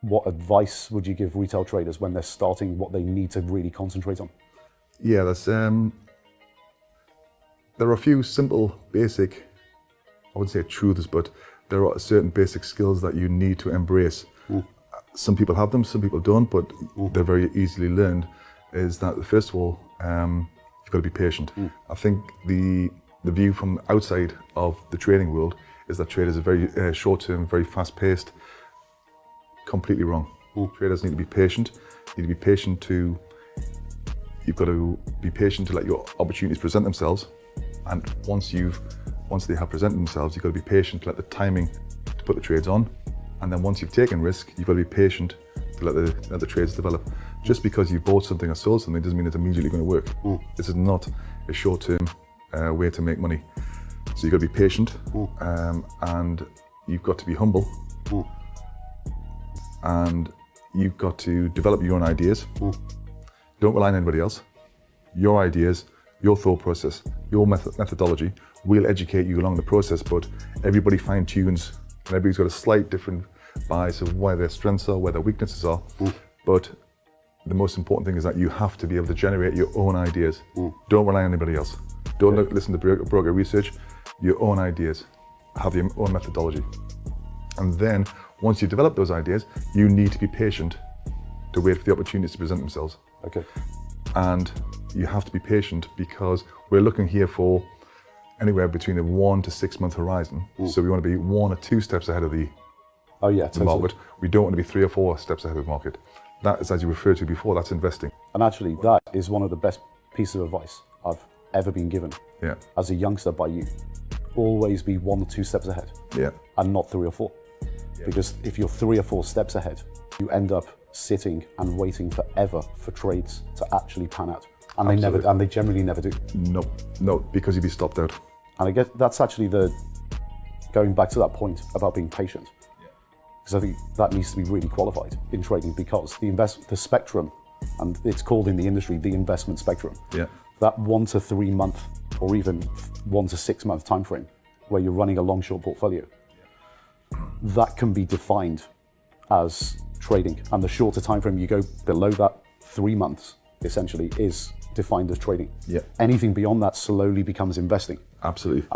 what advice would you give retail traders when they're starting, what they need to really concentrate on? Yeah, that's there are a few simple, basic, I wouldn't say truths, but there are certain basic skills that you need to embrace. Some people have them, some people don't, but they're very easily learned. Is that first of all, you've got to be patient. I think the view from outside of the trading world is that traders are very short-term, very fast-paced. Completely wrong. Traders need to be patient. You need to be patient you've got to be patient to let your opportunities present themselves. And once they have presented themselves, you've got to be patient to let the timing to put the trades on. And then once you've taken risk, you've got to be patient to let the trades develop. Just because you've bought something or sold something doesn't mean it's immediately going to work. This is not a short-term way to make money. So you've got to be patient, and you've got to be humble, and you've got to develop your own ideas. Don't rely on anybody else. Your ideas, your thought process, your methodology will educate you along the process, but everybody fine-tunes, and everybody's got a slight different bias of where their strengths are, where their weaknesses are. But the most important thing is that you have to be able to generate your own ideas. Don't rely on anybody else. Don't listen to broker research. Your own ideas. Have your own methodology. And then, once you develop those ideas, you need to be patient to wait for the opportunities to present themselves. Okay. And you have to be patient because we're looking here for anywhere between a 1 to 6 month horizon. So we want to be 1 or 2 steps ahead of the market. We don't want to be 3 or 4 steps ahead of the market. That is, as you referred to before, that's investing. And actually, that is one of the best pieces of advice I've ever been given as a youngster by you. Always be 1 or 2 steps ahead, and not 3 or 4. Because if you're 3 or 4 steps ahead, you end up sitting and waiting forever for trades to actually pan out. And they generally never do. No, because you'd be stopped out. And I guess that's actually going back to that point about being patient. Because I think that needs to be really qualified in trading, because the spectrum, and it's called in the industry the investment spectrum, that 1 to 3 month or even 1 to 6 month time frame where you're running a long short portfolio, that can be defined as trading. And the shorter time frame you go below that 3 months essentially is defined as trading. Anything beyond that slowly becomes investing. Absolutely.